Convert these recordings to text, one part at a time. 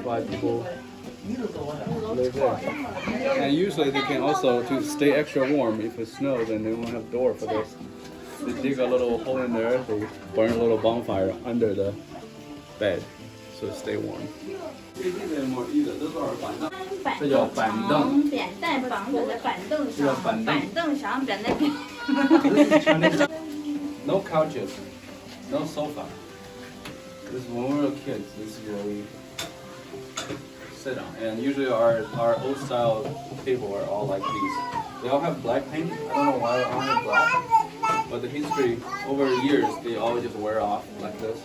Why people live there. And usually they can also, to stay extra warm, if it snows and they don't have door for this, they dig a little hole in there, they burn a little bonfire under the bed so it stay warm. 这叫板凳，扁担绑在板凳上，板凳上扁担。No couches, no sofa. This is when we were kids. This is where we sit on, and usually our old style table are all like these. They all have black paint. I don't know why they all have black, but the history over years they all just wear off like this.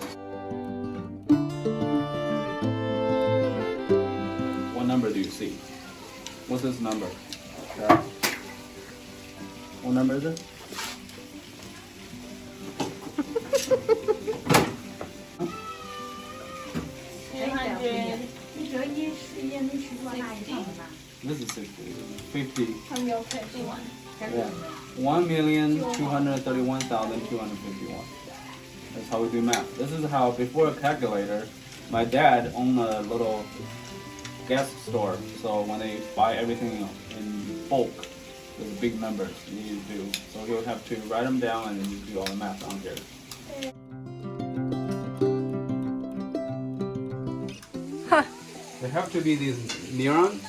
What number do you see? What's this number? Okay. What number is it? This is 50. Yeah. 1,231,251. That's how we do math. This is how, before a calculator, my dad owned a little gas store. So when they buy everything in bulk, there's big numbers you need to do. So he would have to write them down and then you do all the math on here. Huh. There have to be these nylon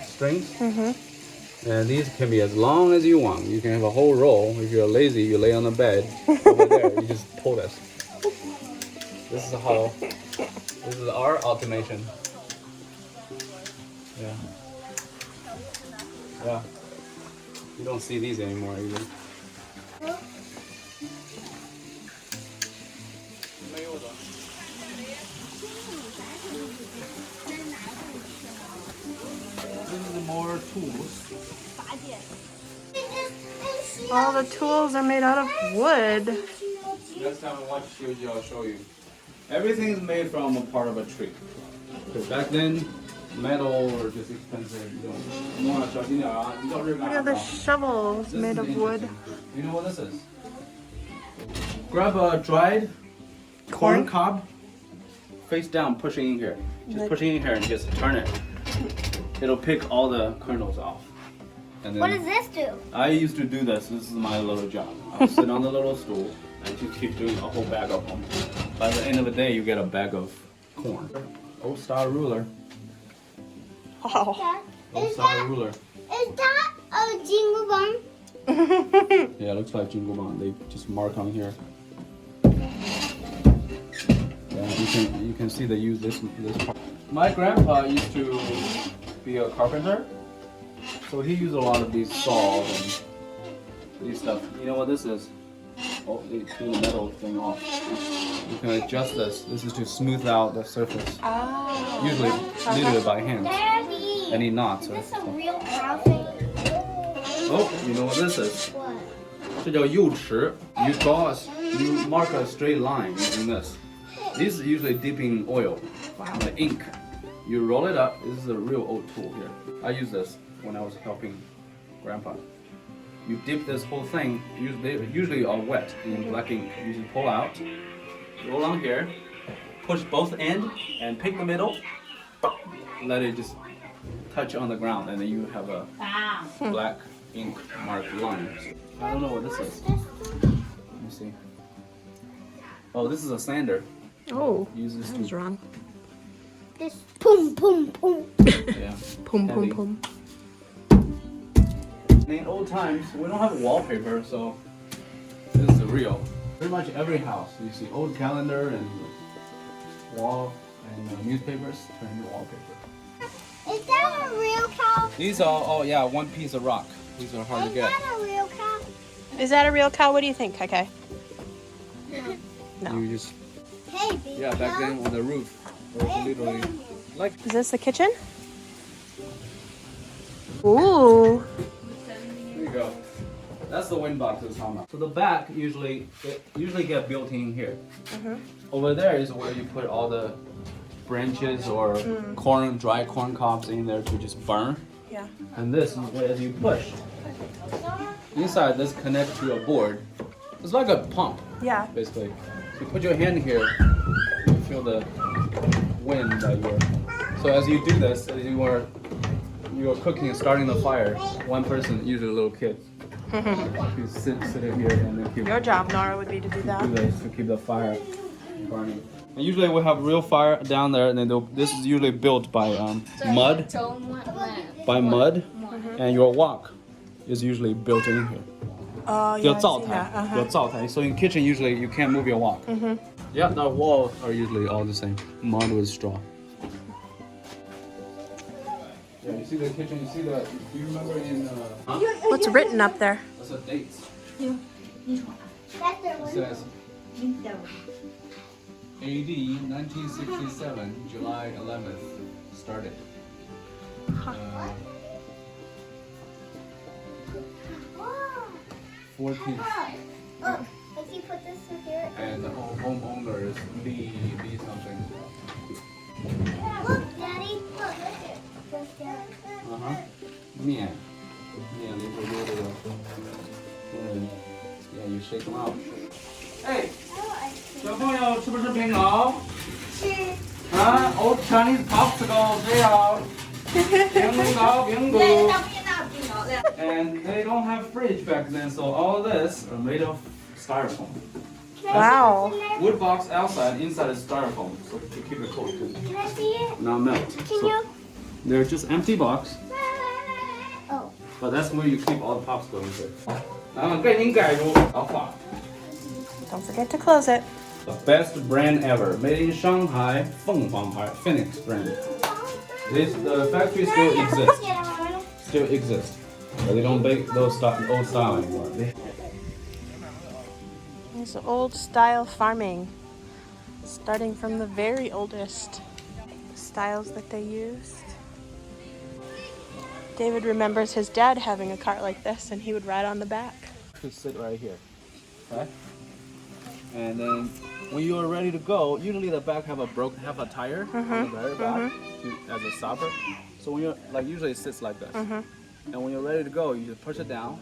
strings. And these can be as long as you want. You can have a whole roll. If you're lazy, you lay on the bed over there. You just pull this. This is our automation. Yeah. Yeah. You don't see these anymore either. More tools. All the tools are made out of wood. Next time I watch Shioji, I'll show you. Everything is made from a part of a tree. Because back then, metal were just expensive. Look at the shovels made of wood. You know what this is? Grab a dried corn cob, face down, pushing in here. Just pushing in here and just turn it. It'll pick all the kernels off. And then What does this do? I used to do this. This is my little job. I'll sit on the little stool and just keep doing a whole bag of them. By the end of the day, you get a bag of corn. Old style ruler. Wow. Old style ruler. Is that a jingle bong? Yeah, it looks like jingle bong. They just mark on here. Yeah, you can see they use this part. My grandpa used to be a carpenter, so he used a lot of these saws and these stuff. You know what this is? Oh, they peel the metal thing off. You can adjust this. This is to smooth out the surface. Oh. Usually, literally by hand. Daddy, Any knots. is this a real cow thing? Oh, you know what this is? What? 这叫釉池. You mark a straight line using this. This is usually dipping oil. Wow. The ink. You roll it up. This is a real old tool here. I used this when I was helping Grandpa. You dip this whole thing, usually all wet in black ink. You just pull out, roll on here, push both ends, and pick the middle. Let it just touch on the ground, and then you have a black ink marked line. I don't know what this is. Let me see. Oh, this is a sander. Oh, Use this that was to, wrong. This boom, boom, boom. yeah. Pum, Heavy. pum, pum. In old times, we don't have wallpaper, so this is real. Pretty much every house, you see old calendar and wall and newspapers turn into wallpaper. Is that a real cow? rocks? These are all, yeah, one piece of rock. These are hard to Is get. that a real cow? Is that a real cow? What do you think, KK? No. You just, Hey, big yeah, back cow. then on the roof. Or literally, like, Is this the kitchen? Ooh. there you go. That's the wind box that's talking about. So the back usually get built in here. Over there is where you put all the branches or dry corn cobs in there to just burn. Yeah. And this, as you push, inside this connects to a board. It's like a pump, Yeah. basically. You put your hand here, you feel the wind that you're. So as you do this, as you are cooking and starting the fire, one person, usually a little kid, you sit here and then keep Your job, Nora, would be to do that. do this to keep the fire burning. And usually we have real fire down there, and then this is usually built by mud, and your wok is usually built in here. Oh, yeah. Your I've seen 灶台, that. your 灶台. So in kitchen usually you can't move your wok. Yeah, the walls are usually all the same, mud with straw. Yeah, you see the kitchen. You see the. Do you remember in? What's written up there? What's the dates? You It tell says AD 1967, July 11th started. 14th. Oh, if you put this in here. And the homeowner is Lee something. Look, Daddy. Look, look it. Uh-huh. 面里头有这个yeah, you shake them out. Hey, 小朋友吃不吃冰糕？啊 ，Old Chinese popsicle 这样。冰糕，冰糕。And they don't have fridge back then, so all this are made of styrofoam. Wow. Wood box outside, inside is styrofoam, so to keep it cold too. Can I see it? Not melt. Can So you? they're just empty box, Oh. but that's where you keep all the popsicles in. 然后给您盖住，好画。 Don't forget to close it. The best brand ever, made in Shanghai, 凤凰牌 Phoenix brand. The factory still exists, but they don't make those old style anymore. It's old style farming, starting from the very oldest styles that they used. David remembers his dad having a cart like this, and he would ride on the back. Just sit right here, okay? And then when you are ready to go, usually the back have a tire on the very back as a stopper. So when you're usually it sits like this. And when you're ready to go, you just push it down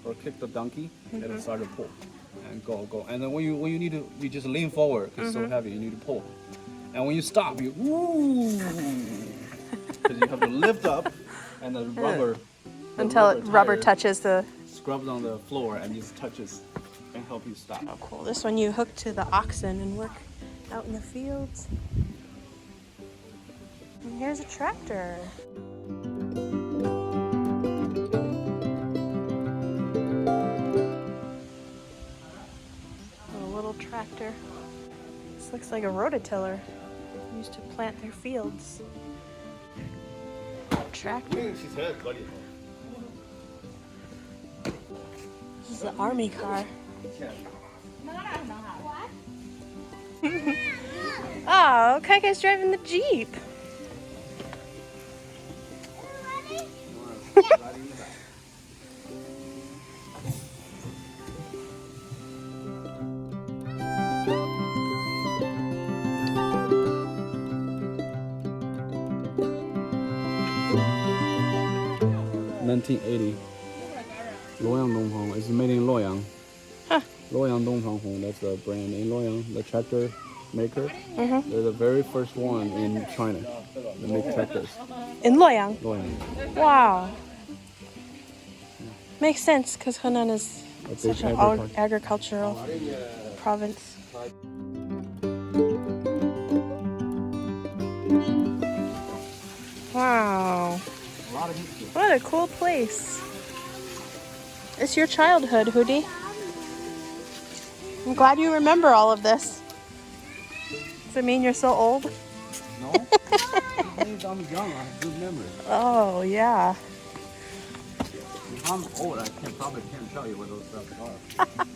or kick the donkey and it'll start to pull and go. And then when you need to, you just lean forward because it's so heavy, you need to pull. And when you stop, you because you have to lift up and the rubber Until rubber tire touches the... scrubs on the floor and just touches and help you stop. Oh, cool. This one you hook to the oxen and work out in the fields. And here's a tractor. A little tractor. This looks like a rototiller used to plant their fields. Tractor. This is the army car. Oh, Kaika's driving the Jeep. $1980. Ruyang Donghong. It's made in Ruyang. Huh. Ruyang Donghong. That's the brand in Ruyang, the tractor maker. They're the very first one in China that make tractors. In Ruyang. Ruyang. Wow. Makes sense because Henan is A big such an agricultural province. Wow. A lot of history. What a cool place. It's your childhood, Hudi. I'm glad you remember all of this. Does it mean you're so old? No? Since I'm young, I have good memory. Oh, yeah. If I'm old, I probably can't tell you what those stuff are.